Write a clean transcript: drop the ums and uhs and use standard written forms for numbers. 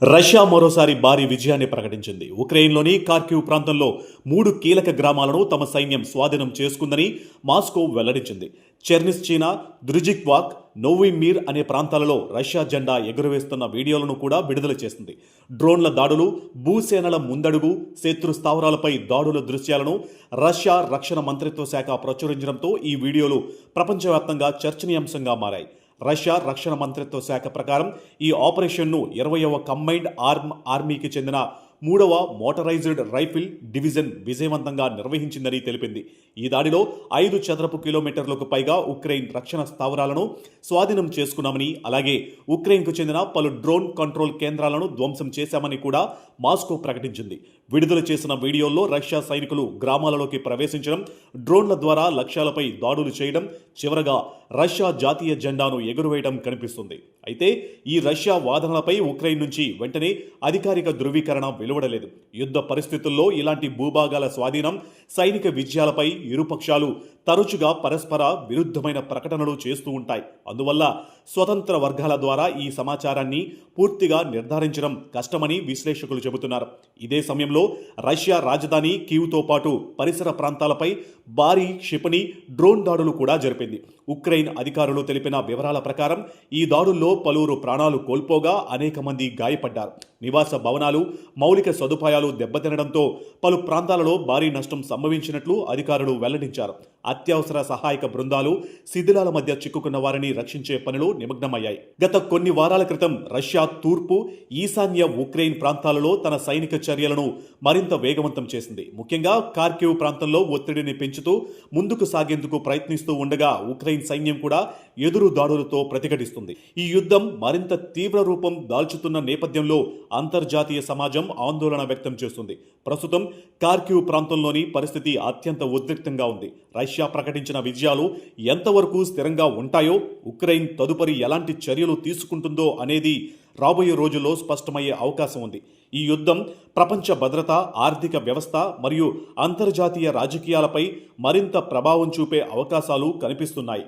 Russia మరోసారి భారీ విజయాన్ని ప్రకటించింది. ఉక్రెయిన్లోని కార్కివ్ ప్రాంతంలో 3 కీలక గ్రామాలను తమ సైన్యం స్వాధీనం చేసుకుందని మాస్కో వెల్లడించింది. చెర్నిస్చీనా, ద్రుజిక్వాక్, నోవిమీర్ అనే ప్రాంతాలలో రష్యా జెండా ఎగురవేస్తున్న వీడియోలను కూడా విడుదల చేసింది. డ్రోన్ల దాడులు, భూసేనల ముందడుగు, శత్రు స్థావరాలపై దాడుల దృశ్యాలను రష్యా రక్షణ మంత్రిత్వ శాఖ ప్రచురించడంతో ఈ వీడియోలు ప్రపంచవ్యాప్తంగా చర్చనీయాంశంగా మారాయి. రష్యా రక్షణ మంత్రిత్వ శాఖ ప్రకారం ఈ ఆపరేషన్ను 20వ కంబైన్డ్ ఆర్మీకి చెందిన 3వ మోటరైజ్డ్ రైఫిల్ డివిజన్ విజయవంతంగా నిర్వహించిందని తెలిపింది. ఈ దాడిలో 5 చదరపు కిలోమీటర్లకు పైగా ఉక్రెయిన్ రక్షణ స్థావరాలను స్వాధీనం చేసుకున్నామని, అలాగే ఉక్రెయిన్కు చెందిన పలు డ్రోన్ కంట్రోల్ కేంద్రాలను ధ్వంసం చేశామని కూడా మాస్కో ప్రకటించింది. విడుదల చేసిన వీడియోల్లో రష్యా సైనికులు గ్రామాలలోకి ప్రవేశించడం, డ్రోన్ల ద్వారా లక్ష్యాలపై దాడులు చేయడం, చివరగా రష్యా జాతీయ జెండాను ఎగురవేయడం కనిపిస్తుంది. అయితే ఈ రష్యా వాదనలపై ఉక్రెయిన్ నుంచి వెంటనే అధికారిక ధృవీకరణ వెలువడలేదు. యుద్ధ పరిస్థితుల్లో ఇలాంటి భూభాగాల స్వాధీనం, సైనిక విజయాలపై ఇరుపక్షాలు తరచుగా పరస్పర విరుద్ధమైన ప్రకటనలు చేస్తూ ఉంటాయి. అందువల్ల స్వతంత్ర వర్గాల ద్వారా ఈ సమాచారాన్ని పూర్తిగా నిర్ధారించడం కష్టమని విశ్లేషకులు చెబుతున్నారు. ఇదే సమయంలో రష్యా రాజధాని కీవ్తో పాటు పరిసర ప్రాంతాలపై భారీ క్షిపణి, డ్రోన్ దాడులు కూడా జరిపింది. ఉక్రెయిన్ అధికారులు తెలిపిన వివరాల ప్రకారం ఈ దాడుల్లో పలువురు ప్రాణాలు కోల్పోగా అనేక మంది గాయపడ్డారు. నివాస భవనాలు, మౌలిక సదుపాయాలు దెబ్బతినడంతో పలు ప్రాంతాలలో భారీ నష్టం సంభవించినట్లు అధికారులు వెల్లడించారు. అత్యవసర సహాయక బృందాలు శిథిలాల మధ్య చిక్కుకున్న వారిని రక్షించే పనిలో నిమగ్నమయ్యాయి. గత కొన్ని వారాల క్రితం రష్యా తూర్పు, ఈశాన్య ఉక్రెయిన్ ప్రాంతాలలో తన సైనిక చర్యలను మరింత వేగవంతం చేసింది. ముఖ్యంగా కార్కివ్ ప్రాంతంలో ఒత్తిడిని పెంచుతూ ముందుకు సాగేందుకు ప్రయత్నిస్తూ ఉండగా ఉక్రెయిన్ సైన్యం కూడా ఎదురు దాడులతో ప్రతిఘటిస్తుంది. ఈ యుద్ధం మరింత తీవ్ర రూపం దాల్చుతున్న నేపథ్యంలో అంతర్జాతీయ సమాజం ఆందోళన వ్యక్తం చేస్తుంది. ప్రస్తుతం కార్కివ్ ప్రాంతంలోని పరిస్థితి అత్యంత ఉద్రిక్తంగా ఉంది. రష్యా ప్రకటించిన విజయాలు ఎంతవరకు స్థిరంగా ఉంటాయో, ఉక్రెయిన్ తదుపరి ఎలాంటి చర్యలు తీసుకుంటుందో అనేది రాబోయే రోజుల్లో స్పష్టమయ్యే అవకాశం ఉంది. ఈ యుద్ధం ప్రపంచ భద్రత, ఆర్థిక వ్యవస్థ మరియు అంతర్జాతీయ రాజకీయాలపై మరింత ప్రభావం చూపే అవకాశాలు కనిపిస్తున్నాయి.